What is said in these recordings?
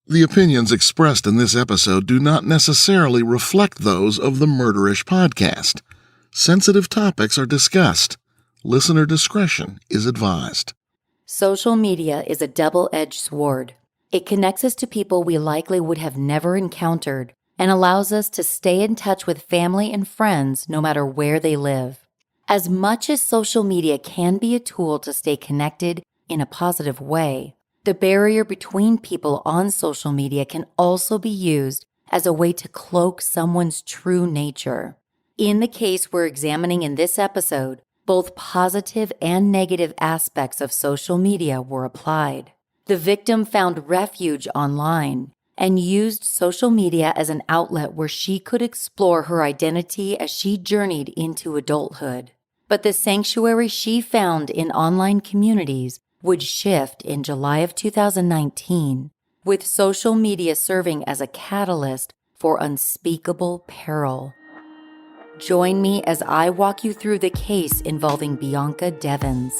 The opinions expressed in this episode do not necessarily reflect those of the Murderish podcast. Sensitive topics are discussed. Listener discretion is advised. Social media is a double-edged sword. It connects us to people we likely would have never encountered and allows us to stay in touch with family and friends no matter where they live. As much as social media can be a tool to stay connected in a positive way, the barrier between people on social media can also be used as a way to cloak someone's true nature. In the case we're examining in this episode, both positive and negative aspects of social media were applied. The victim found refuge online and used social media as an outlet where she could explore her identity as she journeyed into adulthood. But the sanctuary she found in online communities would shift in July of 2019, with social media serving as a catalyst for unspeakable peril. Join me as I walk you through the case involving Bianca Devins.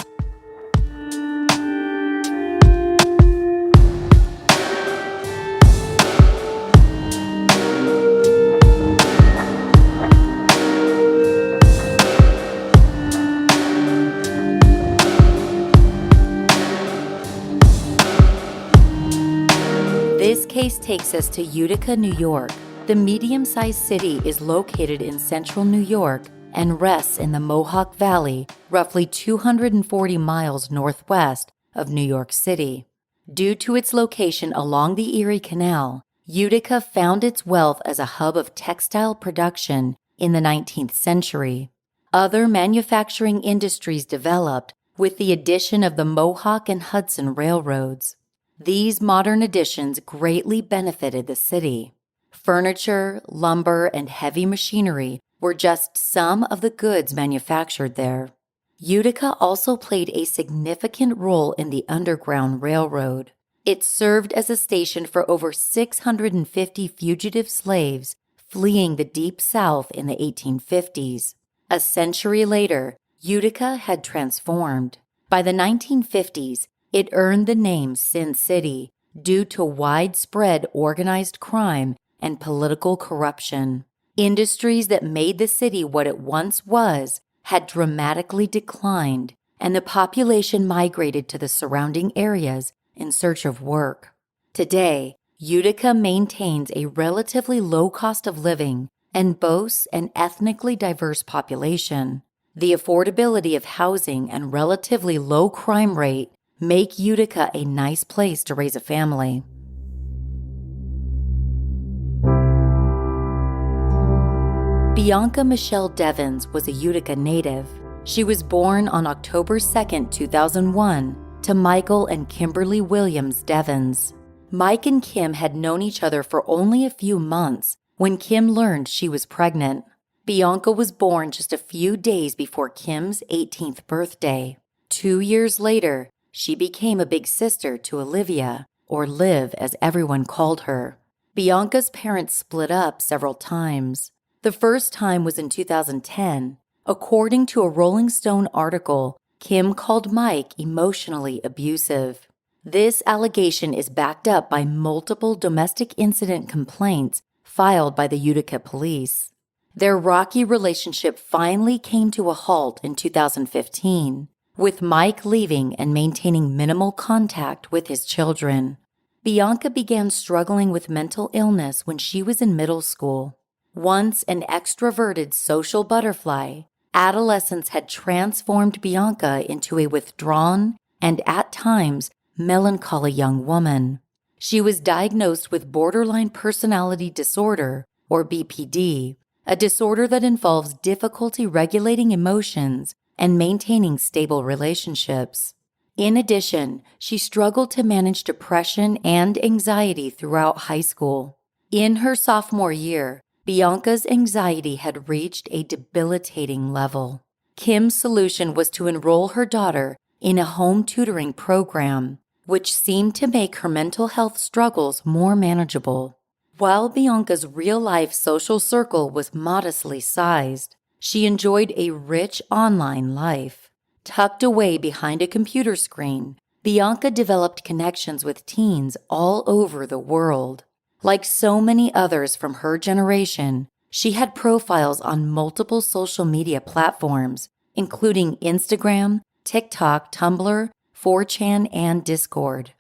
This case takes us to Utica, New York. The medium-sized city is located in central New York and rests in the Mohawk Valley, roughly 240 miles northwest of New York City. Due to its location along the Erie Canal, Utica found its wealth as a hub of textile production in the 19th century. Other manufacturing industries developed with the addition of the Mohawk and Hudson railroads. These modern additions greatly benefited the city. Furniture, lumber, and heavy machinery were just some of the goods manufactured there. Utica also played a significant role in the Underground Railroad. It served as a station for over 650 fugitive slaves fleeing the Deep South in the 1850s. A century later, Utica had transformed. By the 1950s, it earned the name Sin City due to widespread organized crime and political corruption. Industries that made the city what it once was had dramatically declined, and the population migrated to the surrounding areas in search of work. Today, Utica maintains a relatively low cost of living and boasts an ethnically diverse population. The affordability of housing and relatively low crime rate make Utica a nice place to raise a family. Bianca Michelle Devins was a Utica native. She was born on October 2, 2001, to Michael and Kimberly Williams Devins. Mike and Kim had known each other for only a few months when Kim learned she was pregnant. Bianca was born just a few days before Kim's 18th birthday. 2 years later, she became a big sister to Olivia, or Liv as everyone called her. Bianca's parents split up several times. The first time was in 2010. According to a Rolling Stone article, Kim called Mike emotionally abusive. This allegation is backed up by multiple domestic incident complaints filed by the Utica police. Their rocky relationship finally came to a halt in 2015. With Mike leaving and maintaining minimal contact with his children. Bianca began struggling with mental illness when she was in middle school. Once an extroverted social butterfly, adolescence had transformed Bianca into a withdrawn and, at times, melancholy young woman. She was diagnosed with borderline personality disorder, or BPD, a disorder that involves difficulty regulating emotions and maintaining stable relationships. In addition, she struggled to manage depression and anxiety throughout high school. In her sophomore year, Bianca's anxiety had reached a debilitating level. Kim's solution was to enroll her daughter in a home tutoring program, which seemed to make her mental health struggles more manageable. While Bianca's real-life social circle was modestly sized, she enjoyed a rich online life. Tucked away behind a computer screen, Bianca developed connections with teens all over the world. Like so many others from her generation, she had profiles on multiple social media platforms, including Instagram, TikTok, Tumblr, 4chan, and Discord.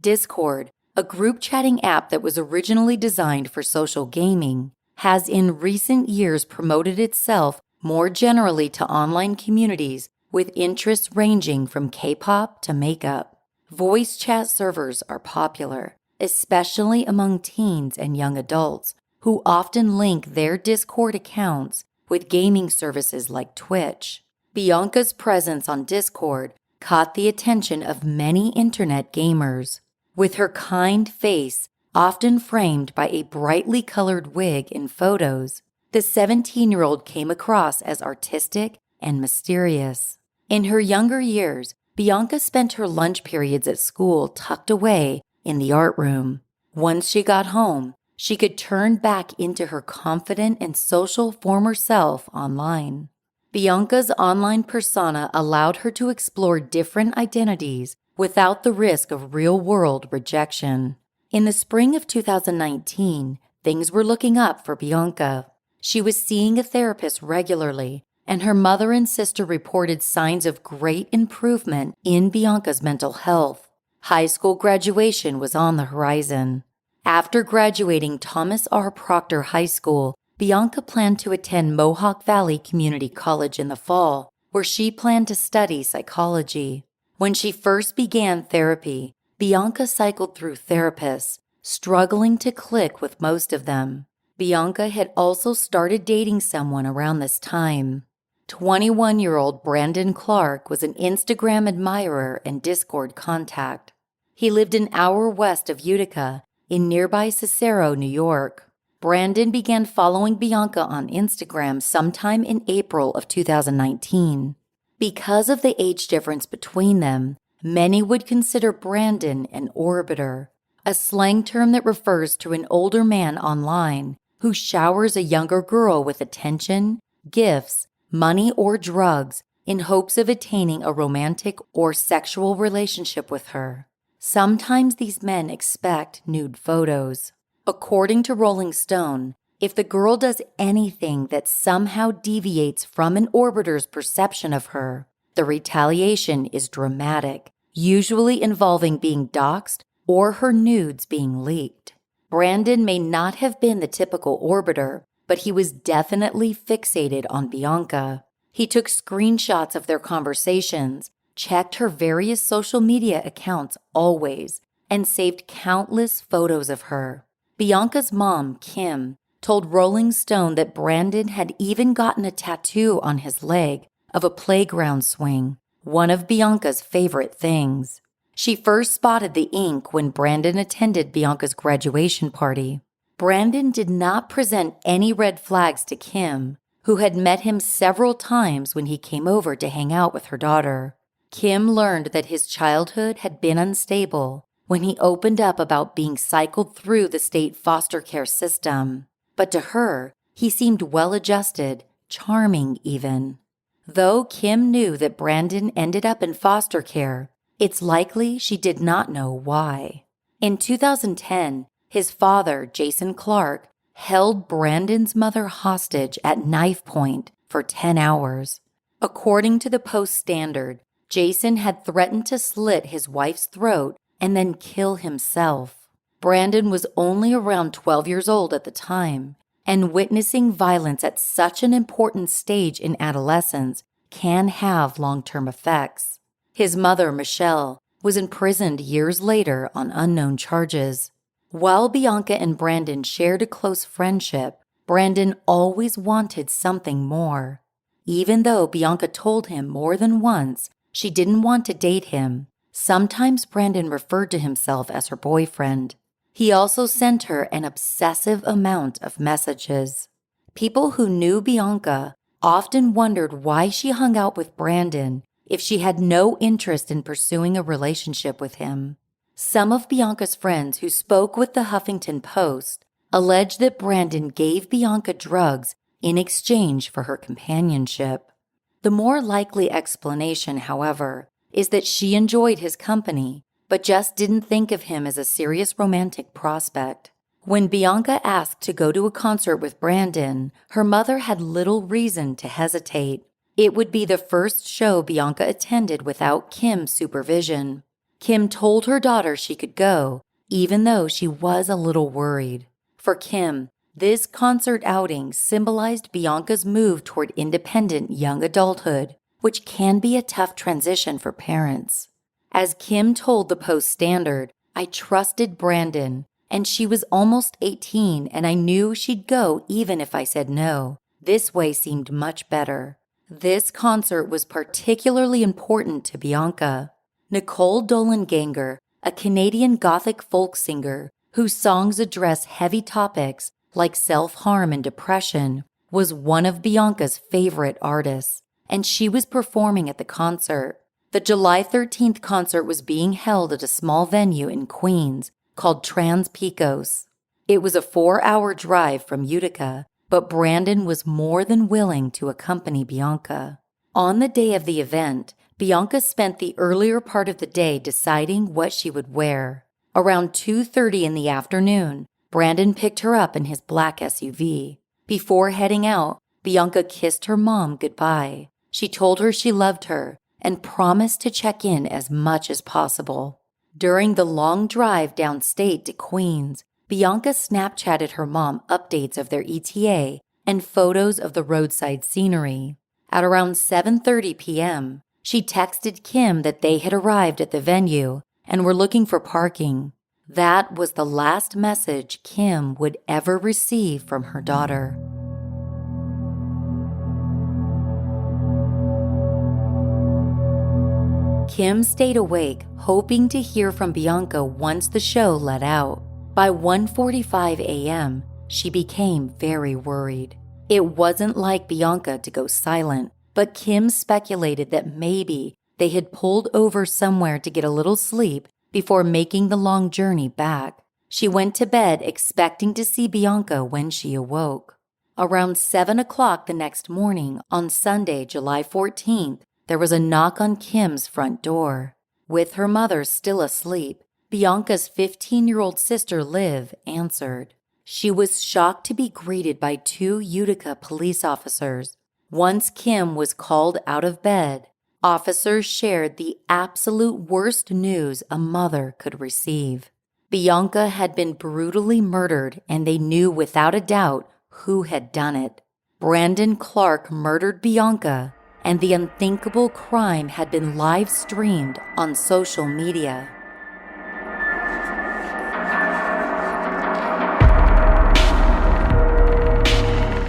Discord, a group chatting app that was originally designed for social gaming, has in recent years promoted itself more generally to online communities with interests ranging from K-pop to makeup. Voice chat servers are popular, especially among teens and young adults, who often link their Discord accounts with gaming services like Twitch. Bianca's presence on Discord caught the attention of many internet gamers. With her kind face often framed by a brightly colored wig in photos, the 17-year-old came across as artistic and mysterious. In her younger years, Bianca spent her lunch periods at school tucked away in the art room. Once she got home, she could turn back into her confident and social former self online. Bianca's online persona allowed her to explore different identities without the risk of real-world rejection. In the spring of 2019, things were looking up for Bianca. She was seeing a therapist regularly, and her mother and sister reported signs of great improvement in Bianca's mental health. High school graduation was on the horizon. After graduating Thomas R. Proctor High School, Bianca planned to attend Mohawk Valley Community College in the fall, where she planned to study psychology. When she first began therapy, Bianca cycled through therapists, struggling to click with most of them. Bianca had also started dating someone around this time. 21-year-old Brandon Clark was an Instagram admirer and Discord contact. He lived an hour west of Utica, in nearby Cicero, New York. Brandon began following Bianca on Instagram sometime in April of 2019. Because of the age difference between them, many would consider Brandon an orbiter, a slang term that refers to an older man online who showers a younger girl with attention, gifts, money, or drugs in hopes of attaining a romantic or sexual relationship with her. Sometimes these men expect nude photos. According to Rolling Stone, if the girl does anything that somehow deviates from an orbiter's perception of her, the retaliation is dramatic, usually involving being doxxed or her nudes being leaked. Brandon may not have been the typical orbiter, but he was definitely fixated on Bianca. He took screenshots of their conversations, checked her various social media accounts always, and saved countless photos of her. Bianca's mom, Kim, told Rolling Stone that Brandon had even gotten a tattoo on his leg of a playground swing, one of Bianca's favorite things. She first spotted the ink when Brandon attended Bianca's graduation party. Brandon did not present any red flags to Kim, who had met him several times when he came over to hang out with her daughter. Kim learned that his childhood had been unstable when he opened up about being cycled through the state foster care system. But to her, he seemed well-adjusted, charming even. Though Kim knew that Brandon ended up in foster care, it's likely she did not know why. In 2010, his father, Jason Clark, held Brandon's mother hostage at knife point for 10 hours. According to the Post-Standard, Jason had threatened to slit his wife's throat and then kill himself. Brandon was only around 12 years old at the time, and witnessing violence at such an important stage in adolescence can have long-term effects. His mother, Michelle, was imprisoned years later on unknown charges. While Bianca and Brandon shared a close friendship, Brandon always wanted something more. Even though Bianca told him more than once she didn't want to date him, sometimes Brandon referred to himself as her boyfriend. He also sent her an obsessive amount of messages. People who knew Bianca often wondered why she hung out with Brandon if she had no interest in pursuing a relationship with him. Some of Bianca's friends who spoke with the Huffington Post alleged that Brandon gave Bianca drugs in exchange for her companionship. The more likely explanation, however, is that she enjoyed his company, but just didn't think of him as a serious romantic prospect. When Bianca asked to go to a concert with Brandon, her mother had little reason to hesitate. It would be the first show Bianca attended without Kim's supervision. Kim told her daughter she could go, even though she was a little worried. For Kim, this concert outing symbolized Bianca's move toward independent young adulthood, which can be a tough transition for parents. As Kim told the Post-Standard, "I trusted Brandon, and she was almost 18, and I knew she'd go even if I said no. This way seemed much better." This concert was particularly important to Bianca. Nicole Dolan-Ganger, a Canadian Gothic folk singer whose songs address heavy topics like self-harm and depression, was one of Bianca's favorite artists, and she was performing at the concert. The July 13th concert was being held at a small venue in Queens called Trans Pecos. It was a 4-hour drive from Utica, but Brandon was more than willing to accompany Bianca. On the day of the event, Bianca spent the earlier part of the day deciding what she would wear. Around 2:30 in the afternoon, Brandon picked her up in his black SUV. Before heading out, Bianca kissed her mom goodbye. She told her she loved her and promised to check in as much as possible. During the long drive downstate to Queens, Bianca Snapchatted her mom updates of their ETA and photos of the roadside scenery. At around 7:30 p.m., she texted Kim that they had arrived at the venue and were looking for parking. That was the last message Kim would ever receive from her daughter. Kim stayed awake, hoping to hear from Bianca once the show let out. By 1:45 a.m., she became very worried. It wasn't like Bianca to go silent, but Kim speculated that maybe they had pulled over somewhere to get a little sleep before making the long journey back. She went to bed expecting to see Bianca when she awoke. Around 7 o'clock the next morning, on Sunday, July 14th, there was a knock on Kim's front door. With her mother still asleep, Bianca's 15-year-old sister, Liv, answered. She was shocked to be greeted by 2 Utica police officers. Once Kim was called out of bed, officers shared the absolute worst news a mother could receive. Bianca had been brutally murdered, and they knew without a doubt who had done it. Brandon Clark murdered Bianca, and the unthinkable crime had been live-streamed on social media.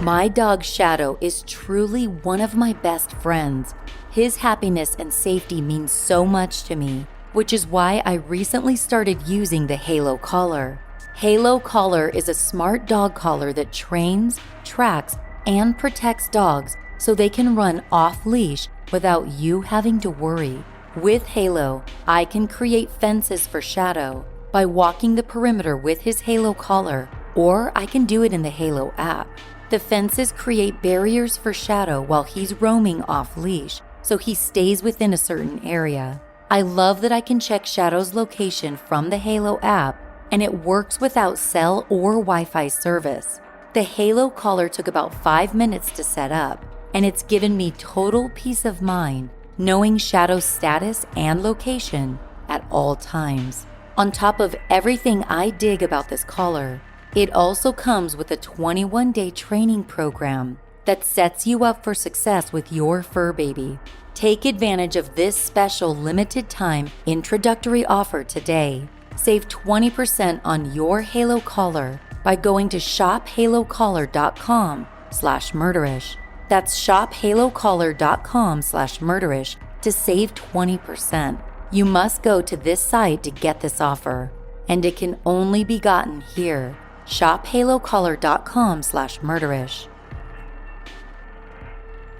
My dog Shadow is truly one of my best friends. His happiness and safety mean so much to me, which is why I recently started using the Halo collar. Halo collar is a smart dog collar that trains, tracks, and protects dogs so they can run off-leash without you having to worry. With Halo, I can create fences for Shadow by walking the perimeter with his Halo collar, or I can do it in the Halo app. The fences create barriers for Shadow while he's roaming off-leash, so he stays within a certain area. I love that I can check Shadow's location from the Halo app, and it works without cell or Wi-Fi service. The Halo collar took about 5 minutes to set up, and it's given me total peace of mind knowing Shadow's status and location at all times. On top of everything I dig about this collar, it also comes with a 21-day training program that sets you up for success with your fur baby. Take advantage of this special limited-time introductory offer today. Save 20% on your Halo collar by going to shophalocollar.com/murderish. That's shophalocollar.com/murderish to save 20%. You must go to this site to get this offer, and it can only be gotten here. shophalocollar.com/murderish.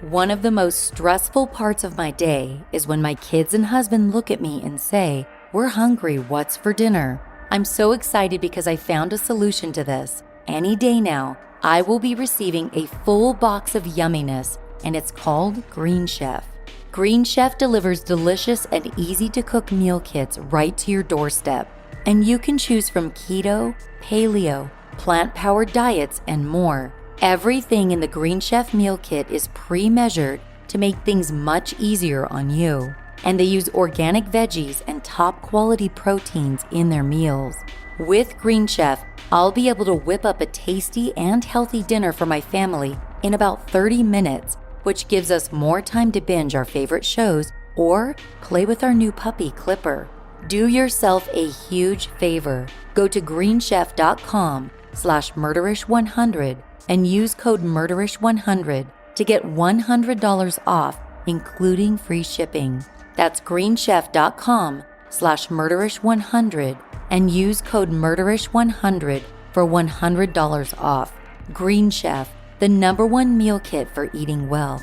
One of the most stressful parts of my day is when my kids and husband look at me and say, "We're hungry, what's for dinner?" I'm so excited because I found a solution to this. Any day now, I will be receiving a full box of yumminess, and it's called Green Chef. Green Chef delivers delicious and easy-to-cook meal kits right to your doorstep, and you can choose from keto, paleo, plant-powered diets, and more. Everything in the Green Chef meal kit is pre-measured to make things much easier on you, and they use organic veggies and top-quality proteins in their meals. With Green Chef, I'll be able to whip up a tasty and healthy dinner for my family in about 30 minutes, which gives us more time to binge our favorite shows or play with our new puppy, Clipper. Do yourself a huge favor. Go to greenchef.com/murderish100 and use code murderish100 to get $100 off, including free shipping. That's greenchef.com/murderish100 and use code murderish100 for $100 off. Green Chef, the #1 meal kit for eating well.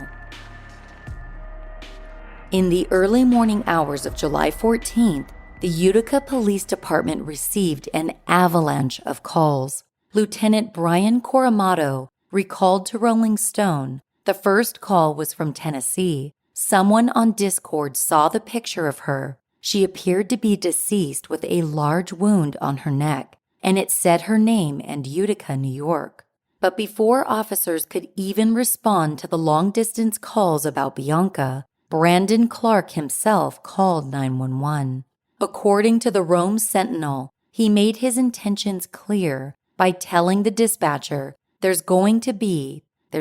In the early morning hours of July 14th, the Utica Police Department received an avalanche of calls. Lieutenant Brian Coramato recalled to Rolling Stone, the first call was from Tennessee. Someone on Discord saw the picture of her. She appeared to be deceased with a large wound on her neck, and it said her name and Utica, New York. But before officers could even respond to the long-distance calls about Bianca, Brandon Clark himself called 911. According to the Rome Sentinel, he made his intentions clear by telling the dispatcher, there's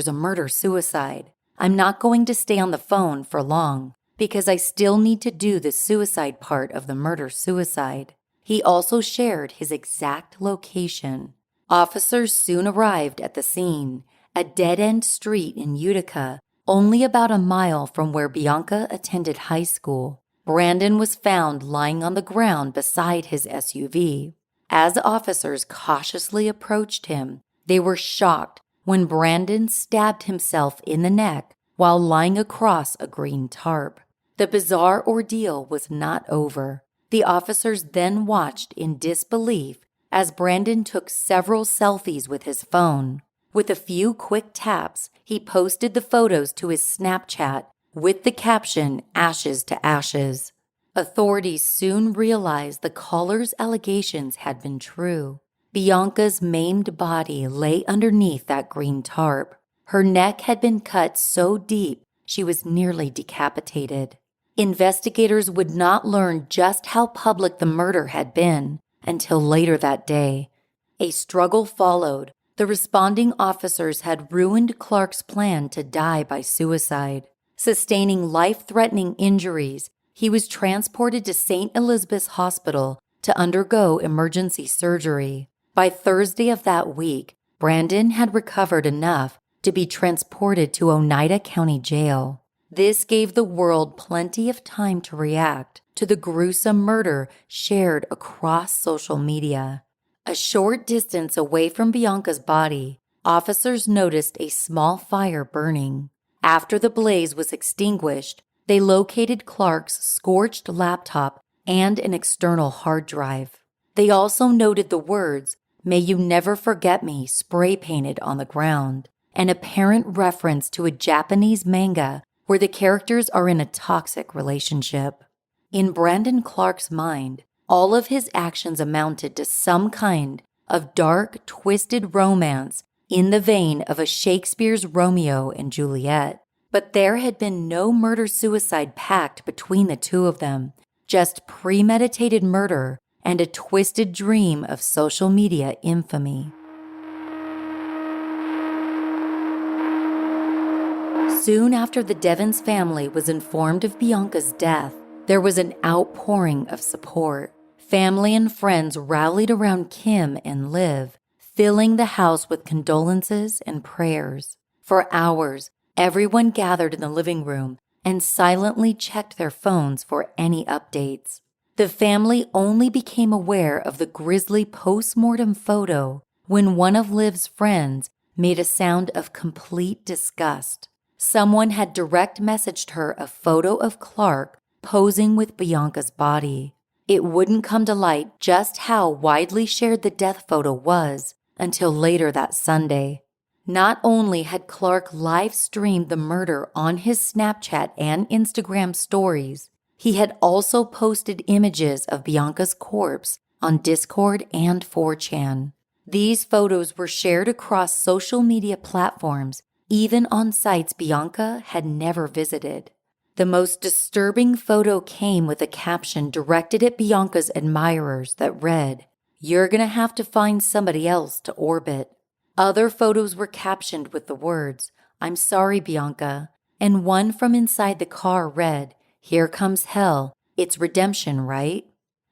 a murder-suicide. I'm not going to stay on the phone for long because I still need to do the suicide part of the murder-suicide. He also shared his exact location. Officers soon arrived at the scene, a dead-end street in Utica, only about a mile from where Bianca attended high school. Brandon was found lying on the ground beside his SUV. As officers cautiously approached him, they were shocked when Brandon stabbed himself in the neck while lying across a green tarp. The bizarre ordeal was not over. The officers then watched in disbelief as Brandon took several selfies with his phone. With a few quick taps, he posted the photos to his Snapchat with the caption, "Ashes to ashes." Authorities soon realized the caller's allegations had been true. Bianca's maimed body lay underneath that green tarp. Her neck had been cut so deep she was nearly decapitated. Investigators would not learn just how public the murder had been until later that day. A struggle followed. The responding officers had ruined Clark's plan to die by suicide. Sustaining life-threatening injuries, he was transported to St. Elizabeth's Hospital to undergo emergency surgery. By Thursday of that week, Brandon had recovered enough to be transported to Oneida County Jail. This gave the world plenty of time to react to the gruesome murder shared across social media. A short distance away from Bianca's body, officers noticed a small fire burning. After the blaze was extinguished, they located Clark's scorched laptop and an external hard drive. They also noted the words, "May you never forget me," spray-painted on the ground, an apparent reference to a Japanese manga where the characters are in a toxic relationship. In Brandon Clark's mind, all of his actions amounted to some kind of dark, twisted romance in the vein of a Shakespeare's Romeo and Juliet. But there had been no murder-suicide pact between the two of them, just premeditated murder and a twisted dream of social media infamy. Soon after the Devins family was informed of Bianca's death, there was an outpouring of support. Family and friends rallied around Kim and Liv, filling the house with condolences and prayers. For hours, everyone gathered in the living room and silently checked their phones for any updates. The family only became aware of the grisly post-mortem photo when one of Liv's friends made a sound of complete disgust. Someone had direct messaged her a photo of Clark posing with Bianca's body. It wouldn't come to light just how widely shared the death photo was until later that Sunday. Not only had Clark live-streamed the murder on his Snapchat and Instagram stories, he had also posted images of Bianca's corpse on Discord and 4chan. These photos were shared across social media platforms, even on sites Bianca had never visited. The most disturbing photo came with a caption directed at Bianca's admirers that read, "You're gonna have to find somebody else to orbit." Other photos were captioned with the words, "I'm sorry, Bianca," and one from inside the car read, "Here comes hell. It's redemption, right?"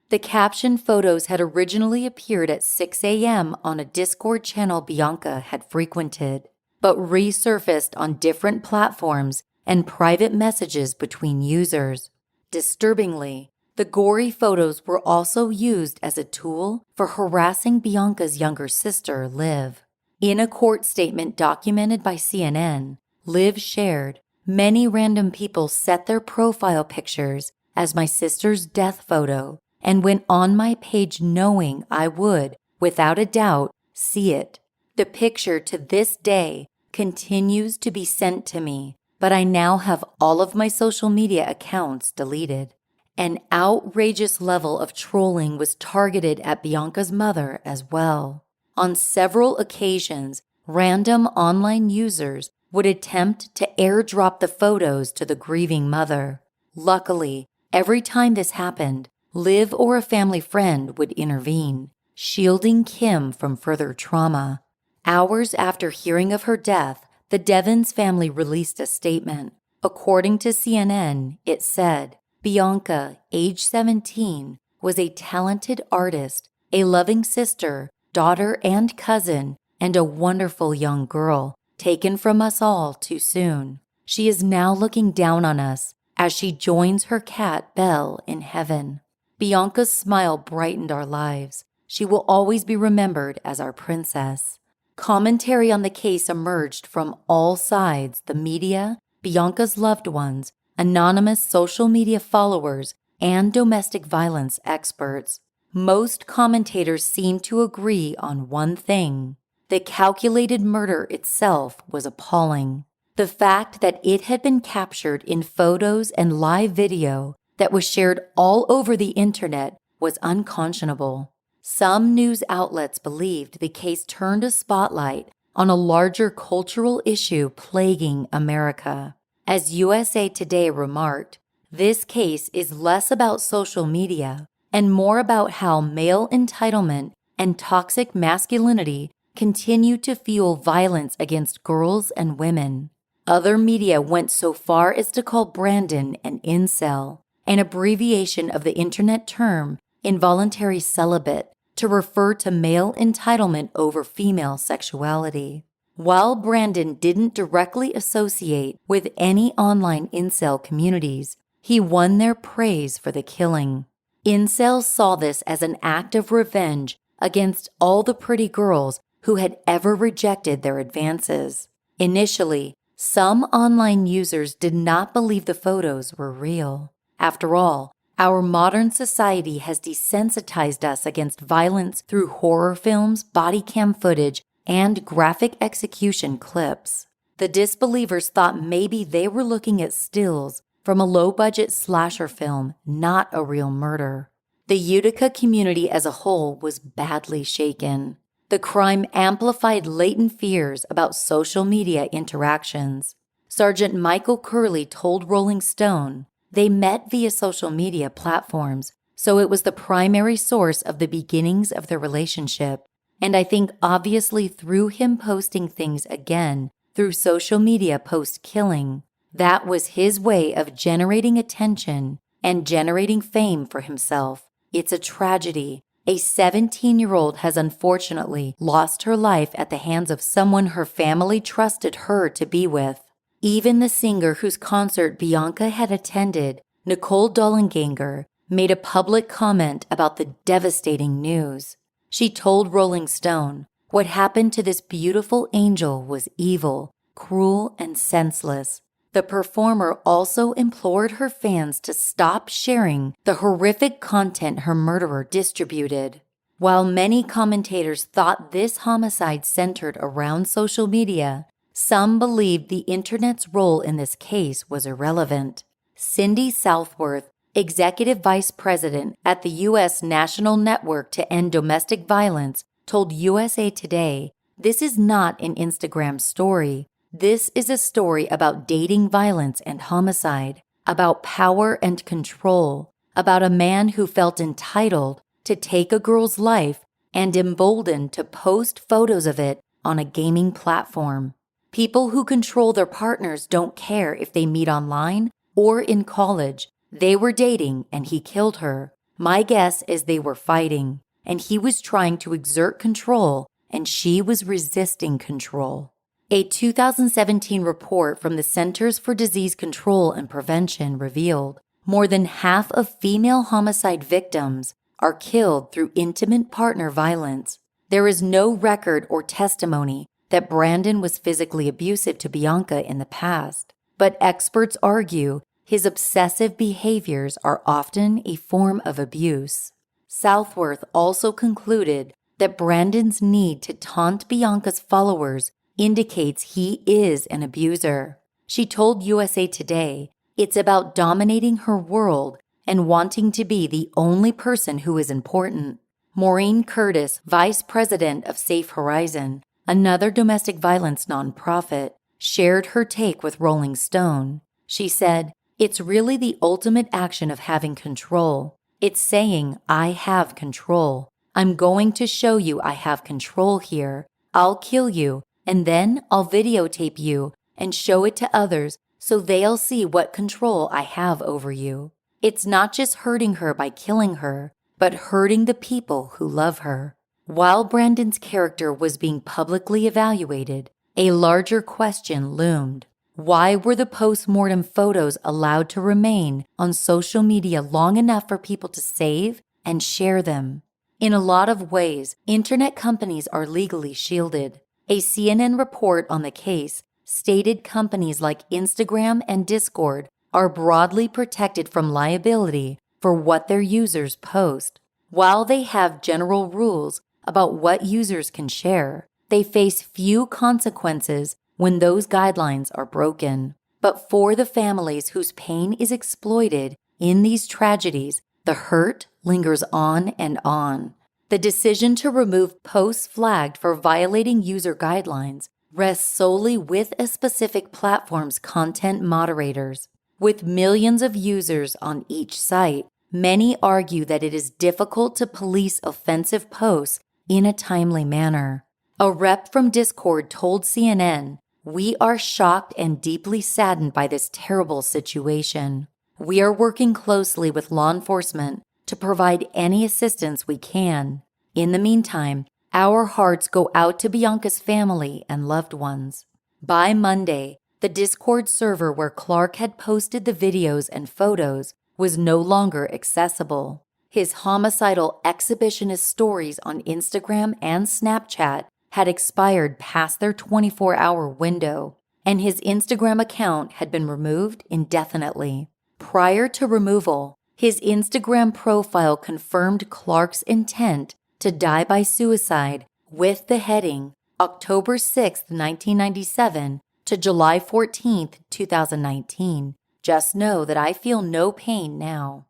The caption photos had originally appeared at 6 a.m. on a Discord channel Bianca had frequented, but resurfaced on different platforms and private messages between users. Disturbingly, the gory photos were also used as a tool for harassing Bianca's younger sister, Liv. In a court statement documented by CNN, Liv shared, "Many random people set their profile pictures as my sister's death photo and went on my page knowing I would, without a doubt, see it. The picture to this day continues to be sent to me, but I now have all of my social media accounts deleted." An outrageous level of trolling was targeted at Bianca's mother as well. On several occasions, random online users would attempt to airdrop the photos to the grieving mother. Luckily, every time this happened, Liv or a family friend would intervene, shielding Kim from further trauma. Hours after hearing of her death, the Devins family released a statement. According to CNN, it said, "Bianca, age 17, was a talented artist, a loving sister, daughter and cousin, and a wonderful young girl, taken from us all too soon. She is now looking down on us as she joins her cat Belle in heaven. Bianca's smile brightened our lives. She will always be remembered as our princess." Commentary on the case emerged from all sides: the media, Bianca's loved ones, anonymous social media followers, and domestic violence experts. Most commentators seemed to agree on one thing: the calculated murder itself was appalling. The fact that it had been captured in photos and live video that was shared all over the internet was unconscionable. Some news outlets believed the case turned a spotlight on a larger cultural issue plaguing America. As USA Today remarked, this case is less about social media and more about how male entitlement and toxic masculinity continue to fuel violence against girls and women. Other media went so far as to call Brandon an incel, an abbreviation of the internet term involuntary celibate, to refer to male entitlement over female sexuality. While Brandon didn't directly associate with any online incel communities, he won their praise for the killing. Incels saw this as an act of revenge against all the pretty girls who had ever rejected their advances. Initially, some online users did not believe the photos were real. After all, our modern society has desensitized us against violence through horror films, body cam footage, and graphic execution clips. The disbelievers thought maybe they were looking at stills from a low-budget slasher film, not a real murder. The Utica community as a whole was badly shaken. The crime amplified latent fears about social media interactions. Sergeant Michael Curley told Rolling Stone, "They met via social media platforms, so it was the primary source of the beginnings of their relationship. And I think obviously through him posting things again through social media post-killing, that was his way of generating attention and generating fame for himself. It's a tragedy. A 17-year-old has unfortunately lost her life at the hands of someone her family trusted her to be with." Even the singer whose concert Bianca had attended, Nicole Dollanganger, made a public comment about the devastating news. She told Rolling Stone, "What happened to this beautiful angel was evil, cruel, and senseless." The performer also implored her fans to stop sharing the horrific content her murderer distributed. While many commentators thought this homicide centered around social media, some believed the internet's role in this case was irrelevant. Cindy Southworth, executive vice president at the U.S. National Network to End Domestic Violence, told USA Today, "This is not an Instagram story. This is a story about dating violence and homicide, about power and control, about a man who felt entitled to take a girl's life and emboldened to post photos of it on a gaming platform. People who control their partners don't care if they meet online or in college. They were dating and he killed her. My guess is they were fighting, and he was trying to exert control and she was resisting control." A 2017 report from the Centers for Disease Control and Prevention revealed more than half of female homicide victims are killed through intimate partner violence. There is no record or testimony that Brandon was physically abusive to Bianca in the past, but experts argue his obsessive behaviors are often a form of abuse. Southworth also concluded that Brandon's need to taunt Bianca's followers indicates he is an abuser. She told USA Today, "It's about dominating her world and wanting to be the only person who is important." Maureen Curtis, vice president of Safe Horizon, another domestic violence nonprofit, shared her take with Rolling Stone. She said, "It's really the ultimate action of having control. It's saying, I have control. I'm going to show you I have control here. I'll kill you, and then I'll videotape you and show it to others so they'll see what control I have over you." It's not just hurting her by killing her, but hurting the people who love her. While Brandon's character was being publicly evaluated, a larger question loomed. Why were the post-mortem photos allowed to remain on social media long enough for people to save and share them? In a lot of ways, internet companies are legally shielded. A CNN report on the case stated companies like Instagram and Discord are broadly protected from liability for what their users post. While they have general rules about what users can share, they face few consequences when those guidelines are broken. But for the families whose pain is exploited in these tragedies, the hurt lingers on and on. The decision to remove posts flagged for violating user guidelines rests solely with a specific platform's content moderators. With millions of users on each site, many argue that it is difficult to police offensive posts in a timely manner. A rep from Discord told CNN, "We are shocked and deeply saddened by this terrible situation. We are working closely with law enforcement to provide any assistance we can. In the meantime, our hearts go out to Bianca's family and loved ones." By Monday, the Discord server where Clark had posted the videos and photos was no longer accessible. His homicidal exhibitionist stories on Instagram and Snapchat had expired past their 24-hour window, and his Instagram account had been removed indefinitely. Prior to removal, his Instagram profile confirmed Clark's intent to die by suicide with the heading October 6, 1997 to July 14, 2019. Just know that I feel no pain now.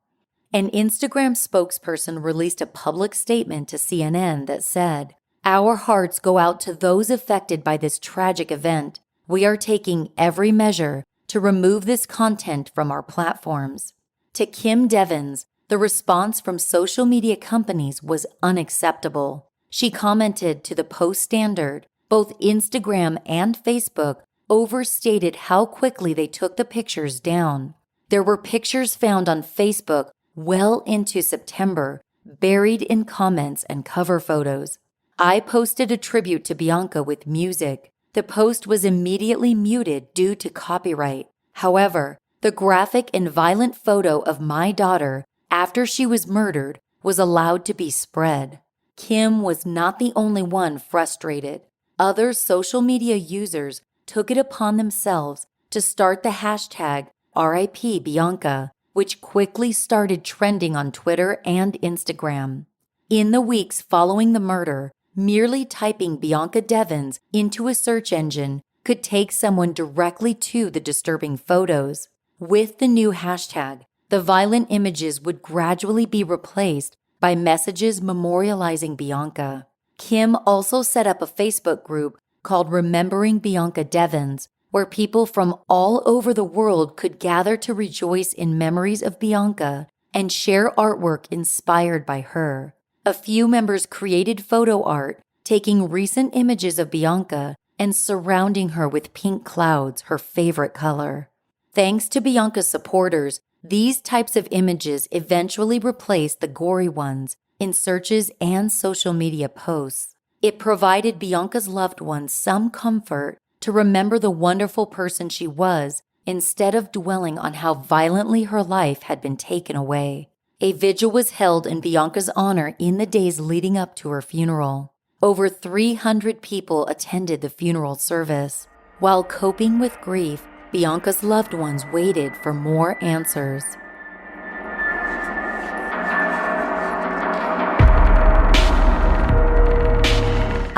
An Instagram spokesperson released a public statement to CNN that said, "Our hearts go out to those affected by this tragic event. We are taking every measure to remove this content from our platforms." To Kim Devins, the response from social media companies was unacceptable. She commented to the Post Standard, both Instagram and Facebook overstated how quickly they took the pictures down. There were pictures found on Facebook well into September, buried in comments and cover photos. I posted a tribute to Bianca with music. The post was immediately muted due to copyright. However, the graphic and violent photo of my daughter after she was murdered was allowed to be spread. Kim was not the only one frustrated. Other social media users took it upon themselves to start the hashtag RIP Bianca, which quickly started trending on Twitter and Instagram. In the weeks following the murder, merely typing Bianca Devins into a search engine could take someone directly to the disturbing photos. With the new hashtag, the violent images would gradually be replaced by messages memorializing Bianca. Kim also set up a Facebook group called Remembering Bianca Devins, where people from all over the world could gather to rejoice in memories of Bianca and share artwork inspired by her. A few members created photo art, taking recent images of Bianca and surrounding her with pink clouds, her favorite color. Thanks to Bianca's supporters, these types of images eventually replaced the gory ones in searches and social media posts. It provided Bianca's loved ones some comfort to remember the wonderful person she was instead of dwelling on how violently her life had been taken away. A vigil was held in Bianca's honor in the days leading up to her funeral. Over 300 people attended the funeral service. While coping with grief, Bianca's loved ones waited for more answers.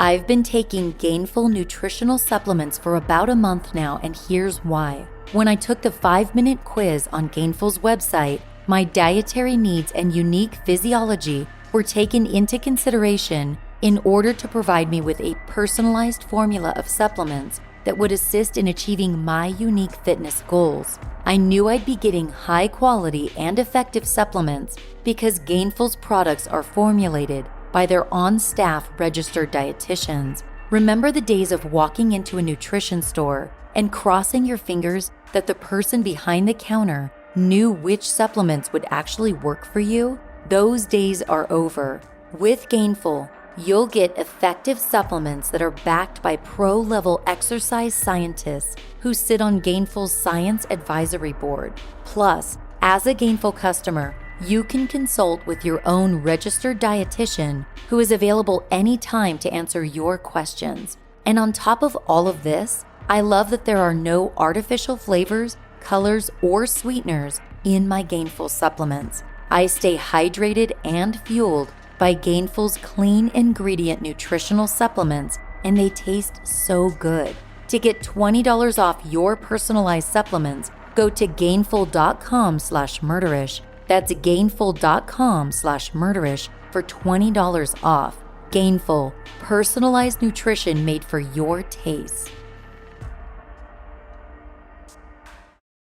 I've been taking Gainful nutritional supplements for about a month now, and here's why. When I took the 5-minute quiz on Gainful's website, my dietary needs and unique physiology were taken into consideration in order to provide me with a personalized formula of supplements that would assist in achieving my unique fitness goals. I knew I'd be getting high quality and effective supplements because Gainful's products are formulated by their on-staff registered dietitians. Remember the days of walking into a nutrition store and crossing your fingers that the person behind the counter knew which supplements would actually work for you? Those days are over. With Gainful, you'll get effective supplements that are backed by pro-level exercise scientists who sit on Gainful's Science Advisory Board. Plus, as a Gainful customer, you can consult with your own registered dietitian who is available anytime to answer your questions. And on top of all of this, I love that there are no artificial flavors, colors, or sweeteners in my Gainful supplements. I stay hydrated and fueled by Gainful's clean ingredient nutritional supplements, and they taste so good. To get $20 off your personalized supplements, go to gainful.com/murderish. That's gainful.com/murderish for $20 off. Gainful, personalized nutrition made for your taste.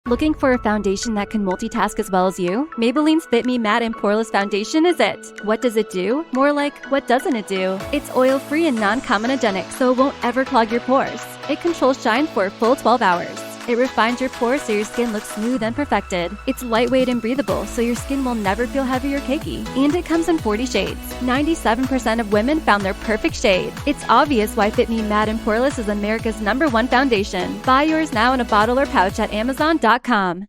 Looking for a foundation that can multitask as well as you? Maybelline's Fit Me Matte and Poreless Foundation is it. What does it do? More like, what doesn't it do? It's oil-free and non-comedogenic, so it won't ever clog your pores. It controls shine for a full 12 hours. It refines your pores so your skin looks smooth and perfected. It's lightweight and breathable, so your skin will never feel heavy or cakey. And it comes in 40 shades. 97% of women found their perfect shade. It's obvious why Fit Me Matte and Poreless is America's #1 foundation. Buy yours now in a bottle or pouch at Amazon.com.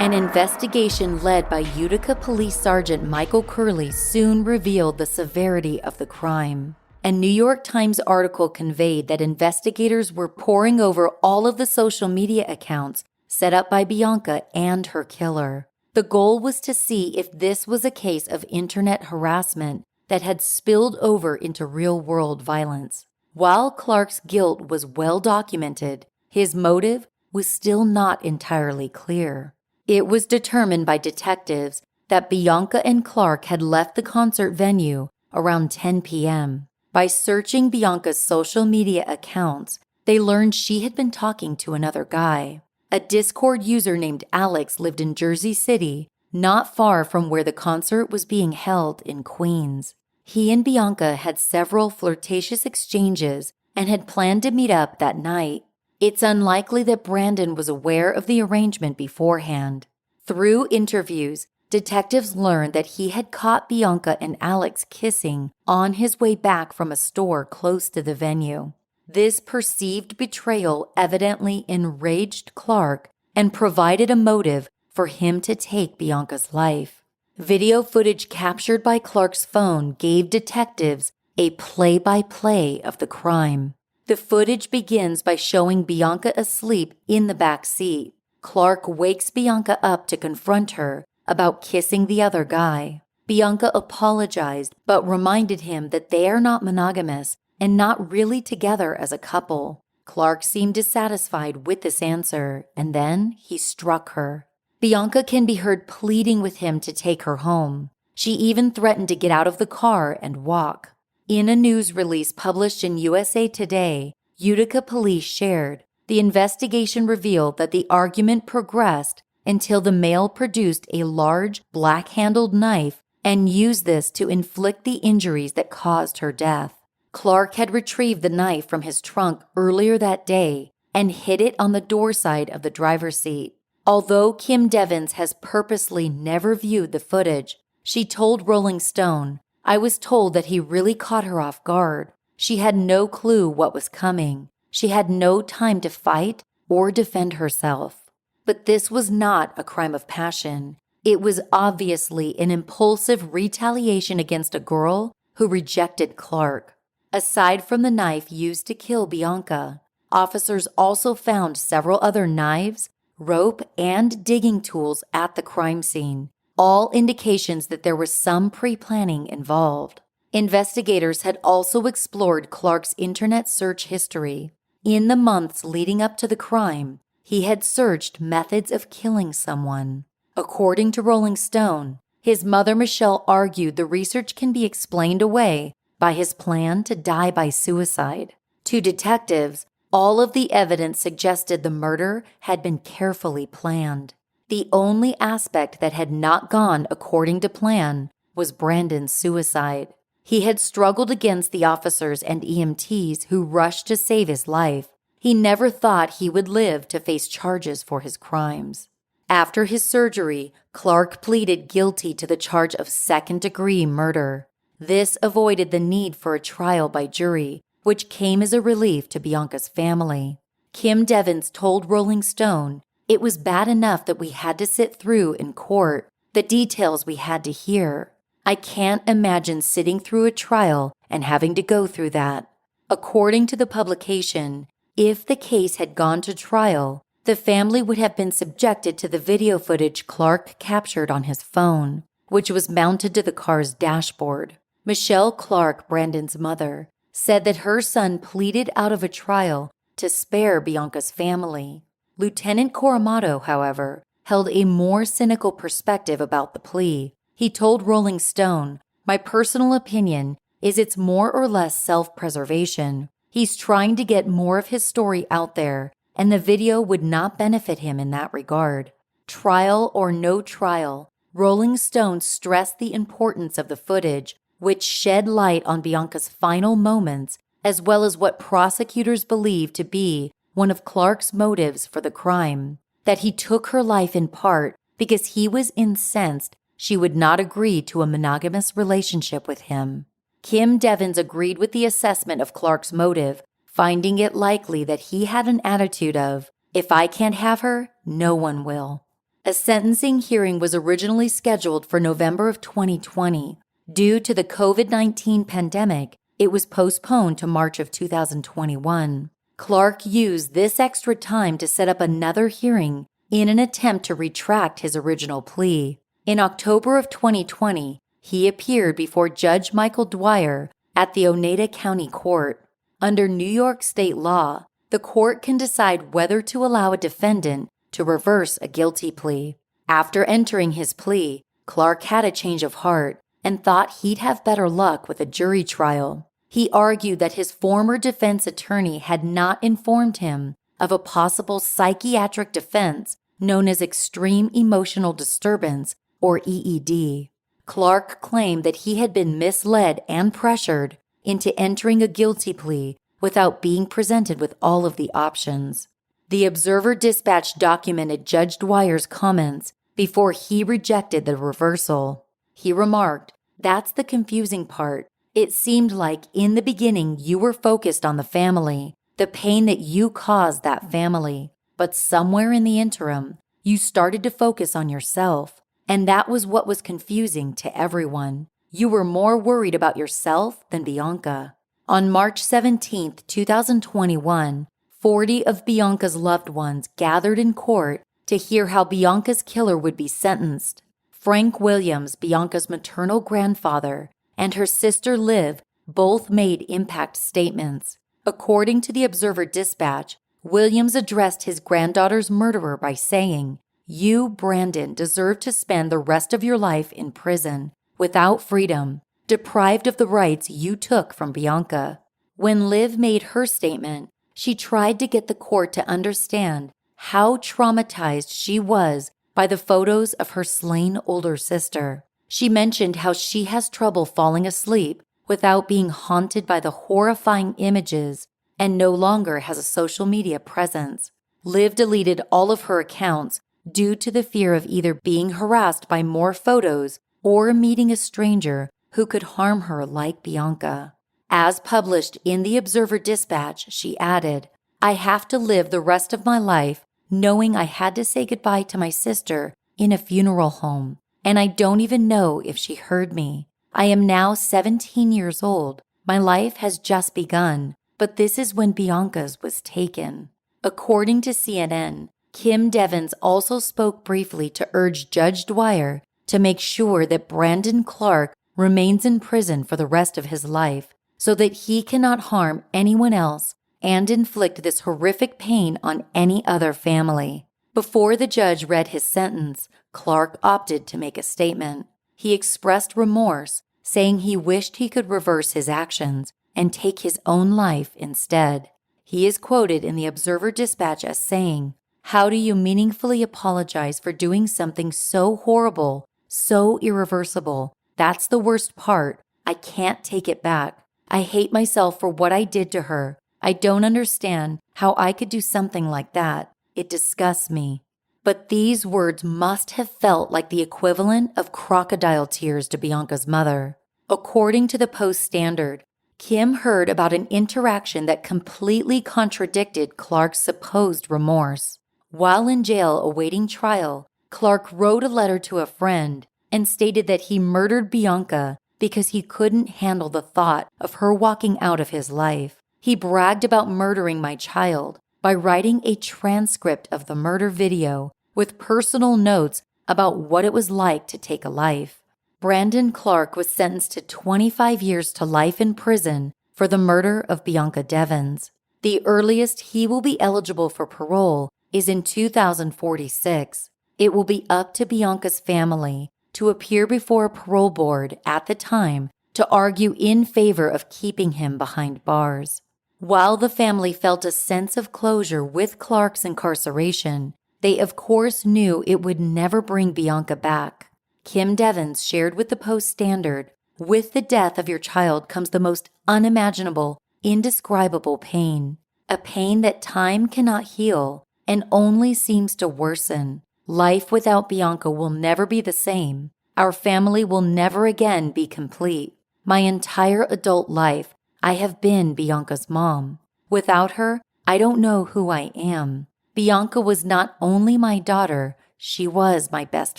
An investigation led by Utica Police Sergeant Michael Curley soon revealed the severity of the crime. A New York Times article conveyed that investigators were poring over all of the social media accounts set up by Bianca and her killer. The goal was to see if this was a case of internet harassment that had spilled over into real-world violence. While Clark's guilt was well documented, his motive was still not entirely clear. It was determined by detectives that Bianca and Clark had left the concert venue around 10 p.m. By searching Bianca's social media accounts, they learned she had been talking to another guy. A Discord user named Alex lived in Jersey City, not far from where the concert was being held in Queens. He and Bianca had several flirtatious exchanges and had planned to meet up that night. It's unlikely that Brandon was aware of the arrangement beforehand. Through interviews, detectives learned that he had caught Bianca and Alex kissing on his way back from a store close to the venue. This perceived betrayal evidently enraged Clark and provided a motive for him to take Bianca's life. Video footage captured by Clark's phone gave detectives a play-by-play of the crime. The footage begins by showing Bianca asleep in the back seat. Clark wakes Bianca up to confront her, about kissing the other guy. Bianca apologized but reminded him that they are not monogamous and not really together as a couple. Clark seemed dissatisfied with this answer, and then he struck her. Bianca can be heard pleading with him to take her home. She even threatened to get out of the car and walk. In a news release published in USA Today, Utica police shared, the investigation revealed that the argument progressed until the male produced a large, black-handled knife and used this to inflict the injuries that caused her death. Clark had retrieved the knife from his trunk earlier that day and hid it on the door side of the driver's seat. Although Kim Devins has purposely never viewed the footage, she told Rolling Stone, "I was told that he really caught her off guard. She had no clue what was coming. She had no time to fight or defend herself." But this was not a crime of passion. It was obviously an impulsive retaliation against a girl who rejected Clark. Aside from the knife used to kill Bianca, officers also found several other knives, rope, and digging tools at the crime scene, all indications that there was some pre-planning involved. Investigators had also explored Clark's internet search history. In the months leading up to the crime, he had searched methods of killing someone. According to Rolling Stone, his mother Michelle argued the research can be explained away by his plan to die by suicide. To detectives, all of the evidence suggested the murder had been carefully planned. The only aspect that had not gone according to plan was Brandon's suicide. He had struggled against the officers and EMTs who rushed to save his life. He never thought he would live to face charges for his crimes. After his surgery, Clark pleaded guilty to the charge of second-degree murder. This avoided the need for a trial by jury, which came as a relief to Bianca's family. Kim Devins told Rolling Stone, "It was bad enough that we had to sit through in court, the details we had to hear. I can't imagine sitting through a trial and having to go through that." According to the publication, if the case had gone to trial, the family would have been subjected to the video footage Clark captured on his phone, which was mounted to the car's dashboard. Michelle Clark, Brandon's mother, said that her son pleaded out of a trial to spare Bianca's family. Lieutenant Coramato, however, held a more cynical perspective about the plea. He told Rolling Stone, "My personal opinion is it's more or less self-preservation. He's trying to get more of his story out there, and the video would not benefit him in that regard." Trial or no trial, Rolling Stone stressed the importance of the footage, which shed light on Bianca's final moments, as well as what prosecutors believe to be one of Clark's motives for the crime, that he took her life in part because he was incensed she would not agree to a monogamous relationship with him. Kim Devins agreed with the assessment of Clark's motive, finding it likely that he had an attitude of, "If I can't have her, no one will." A sentencing hearing was originally scheduled for November of 2020. Due to the COVID-19 pandemic, it was postponed to March of 2021. Clark used this extra time to set up another hearing in an attempt to retract his original plea. In October of 2020, he appeared before Judge Michael Dwyer at the Oneida County Court. Under New York state law, the court can decide whether to allow a defendant to reverse a guilty plea. After entering his plea, Clark had a change of heart and thought he'd have better luck with a jury trial. He argued that his former defense attorney had not informed him of a possible psychiatric defense known as extreme emotional disturbance, or EED. Clark claimed that he had been misled and pressured into entering a guilty plea without being presented with all of the options. The Observer-Dispatch documented Judge Dwyer's comments before he rejected the reversal. He remarked, "That's the confusing part. It seemed like in the beginning you were focused on the family, the pain that you caused that family. But somewhere in the interim, you started to focus on yourself. And that was what was confusing to everyone. You were more worried about yourself than Bianca." On March 17, 2021, 40 of Bianca's loved ones gathered in court to hear how Bianca's killer would be sentenced. Frank Williams, Bianca's maternal grandfather, and her sister Liv both made impact statements. According to the Observer-Dispatch, Williams addressed his granddaughter's murderer by saying, "You, Brandon, deserve to spend the rest of your life in prison, without freedom, deprived of the rights you took from Bianca." When Liv made her statement, she tried to get the court to understand how traumatized she was by the photos of her slain older sister. She mentioned how she has trouble falling asleep without being haunted by the horrifying images and no longer has a social media presence. Liv deleted all of her accounts due to the fear of either being harassed by more photos or meeting a stranger who could harm her like Bianca. As published in the Observer-Dispatch, she added, "I have to live the rest of my life knowing I had to say goodbye to my sister in a funeral home, and I don't even know if she heard me. I am now 17 years old. My life has just begun, but this is when Bianca's was taken." According to CNN, Kim Devins also spoke briefly to urge Judge Dwyer to make sure that Brandon Clark remains in prison for the rest of his life so that he cannot harm anyone else and inflict this horrific pain on any other family. Before the judge read his sentence, Clark opted to make a statement. He expressed remorse, saying he wished he could reverse his actions and take his own life instead. He is quoted in the Observer-Dispatch as saying, "How do you meaningfully apologize for doing something so horrible, so irreversible? That's the worst part. I can't take it back. I hate myself for what I did to her. I don't understand how I could do something like that. It disgusts me." But these words must have felt like the equivalent of crocodile tears to Bianca's mother. According to the Post-Standard, Kim heard about an interaction that completely contradicted Clark's supposed remorse. While in jail awaiting trial, Clark wrote a letter to a friend and stated that he murdered Bianca because he couldn't handle the thought of her walking out of his life. He bragged about murdering my child by writing a transcript of the murder video with personal notes about what it was like to take a life. Brandon Clark was sentenced to 25 years to life in prison for the murder of Bianca Devins. The earliest he will be eligible for parole is in 2046. It will be up to Bianca's family to appear before a parole board at the time to argue in favor of keeping him behind bars. While the family felt a sense of closure with Clark's incarceration, they of course knew it would never bring Bianca back. Kim Devins shared with the Post-Standard, "With the death of your child comes the most unimaginable, indescribable pain, a pain that time cannot heal and only seems to worsen. Life without Bianca will never be the same. Our family will never again be complete. My entire adult life, I have been Bianca's mom. Without her, I don't know who I am. Bianca was not only my daughter, she was my best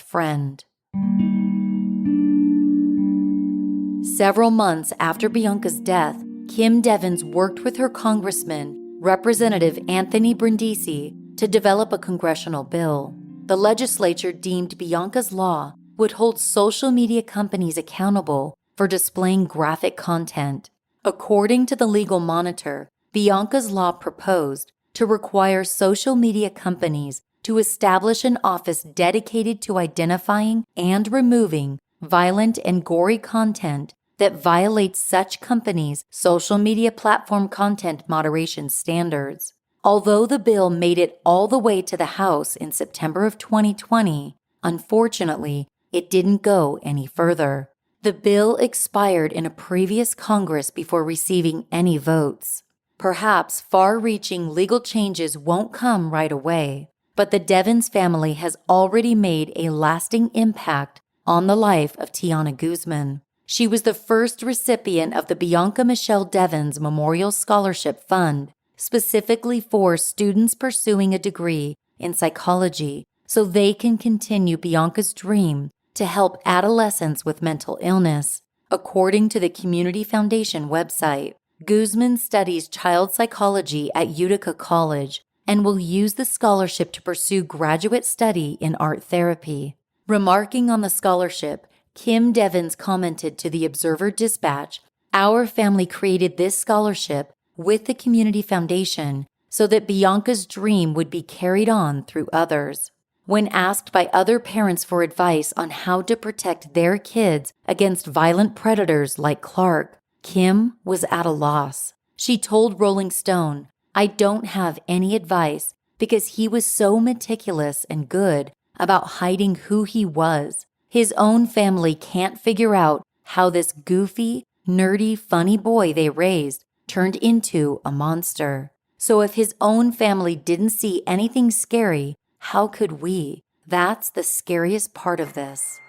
friend." Several months after Bianca's death, Kim Devins worked with her congressman, Representative Anthony Brindisi, to develop a congressional bill. The legislature deemed Bianca's law would hold social media companies accountable for displaying graphic content. According to the Legal Monitor, Bianca's law proposed to require social media companies to establish an office dedicated to identifying and removing violent and gory content that violates such companies' social media platform content moderation standards. Although the bill made it all the way to the House in September of 2020, unfortunately, it didn't go any further. The bill expired in a previous Congress before receiving any votes. Perhaps far-reaching legal changes won't come right away, but the Devins family has already made a lasting impact on the life of Tiana Guzman. She was the first recipient of the Bianca Michelle Devins Memorial Scholarship Fund, specifically for students pursuing a degree in psychology so they can continue Bianca's dream to help adolescents with mental illness. According to the Community Foundation website, Guzman studies child psychology at Utica College and will use the scholarship to pursue graduate study in art therapy. Remarking on the scholarship, Kim Devins commented to the Observer-Dispatch, "Our family created this scholarship with the Community Foundation so that Bianca's dream would be carried on through others." When asked by other parents for advice on how to protect their kids against violent predators like Clark, Kim was at a loss. She told Rolling Stone, "I don't have any advice because he was so meticulous and good about hiding who he was. His own family can't figure out how this goofy, nerdy, funny boy they raised turned into a monster. So if his own family didn't see anything scary, how could we? That's the scariest part of this."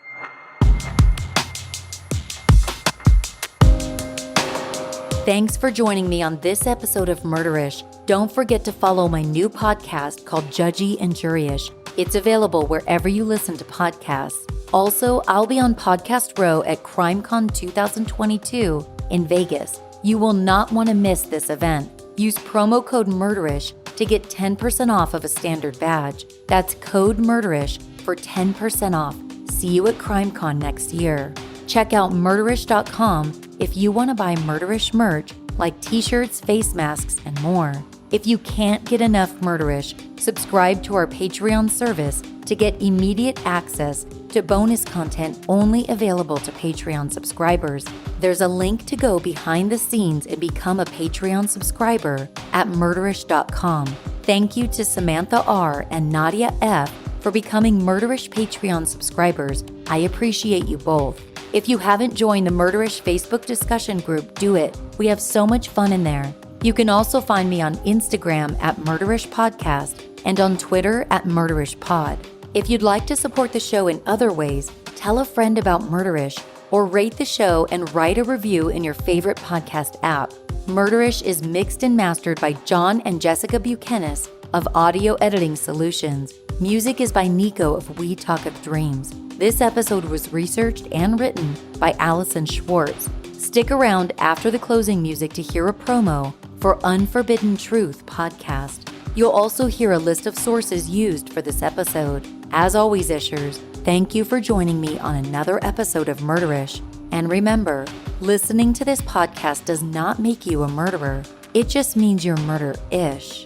Thanks for joining me on this episode of Murderish. Don't forget to follow my new podcast called Judgy and Juryish. It's available wherever you listen to podcasts. Also, I'll be on Podcast Row at CrimeCon 2022 in Vegas. You will not want to miss this event. Use promo code Murderish to get 10% off of a standard badge. That's code Murderish for 10% off. See you at CrimeCon next year. Check out murderish.com if you want to buy Murderish merch like t-shirts, face masks, and more. If you can't get enough Murderish, subscribe to our Patreon service to get immediate access to bonus content only available to Patreon subscribers. There's a link to go behind the scenes and become a Patreon subscriber at murderish.com. Thank you to Samantha R. and Nadia F. for becoming Murderish Patreon subscribers. I appreciate you both. If you haven't joined the Murderish Facebook discussion group, do it. We have so much fun in there. You can also find me on Instagram at Murderish Podcast and on Twitter at Murderish Pod. If you'd like to support the show in other ways, tell a friend about Murderish or rate the show and write a review in your favorite podcast app. Murderish is mixed and mastered by John and Jessica Buchanan of Audio Editing Solutions. Music is by Nico of We Talk of Dreams. This episode was researched and written by Alison Schwartz. Stick around after the closing music to hear a promo for Unforbidden Truth podcast. You'll also hear a list of sources used for this episode. As always, Ishers, thank you for joining me on another episode of Murderish. And remember, listening to this podcast does not make you a murderer. It just means you're murder-ish.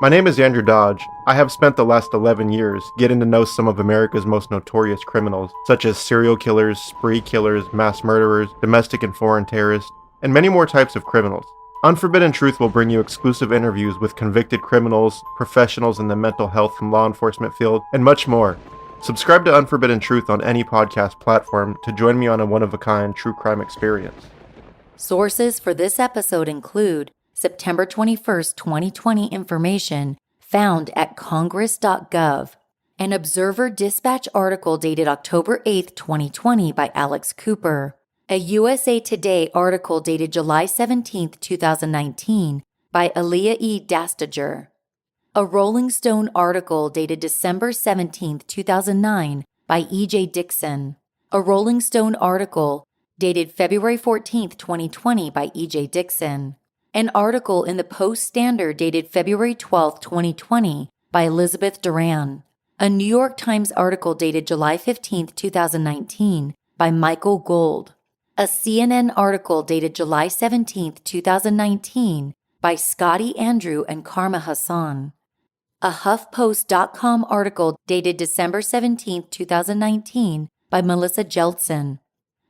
My name is Andrew Dodge. I have spent the last 11 years getting to know some of America's most notorious criminals, such as serial killers, spree killers, mass murderers, domestic and foreign terrorists, and many more types of criminals. Unforbidden Truth will bring you exclusive interviews with convicted criminals, professionals in the mental health and law enforcement field, and much more. Subscribe to Unforbidden Truth on any podcast platform to join me on a one-of-a-kind true crime experience. Sources for this episode include September 21st, 2020 information found at congress.gov, an Observer-Dispatch article dated October 8th, 2020 by Alex Cooper, a USA Today article dated July 17th, 2019 by Aaliyah E. Dastager, a Rolling Stone article dated December 17th, 2009 by E.J. Dixon, a Rolling Stone article dated February 14th, 2020 by E.J. Dixon, an article in the Post-Standard dated February 12, 2020 by Elizabeth Duran, a New York Times article dated July 15, 2019 by Michael Gold, a CNN article dated July 17, 2019 by Scotty Andrew and Karma Hassan, a HuffPost.com article dated December 17, 2019 by Melissa Jeltsin,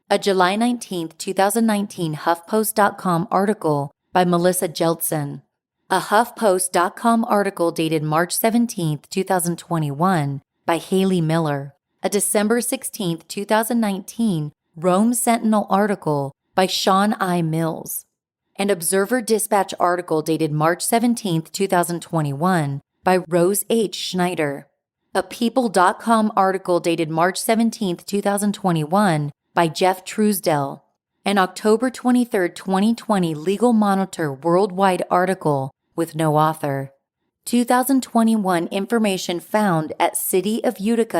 a July 19, 2019 HuffPost.com article by Melissa Jeltsin, a HuffPost.com article dated March 17, 2021 by Haley Miller, a December 16, 2019 Rome Sentinel article by Sean I. Mills, an Observer-Dispatch article dated March 17, 2021 by Rose H. Schneider. A People.com article dated March 17, 2021 by Jeff Truesdell. An October 23, 2020 Legal Monitor worldwide article with no author. 2021 information found at City of Utica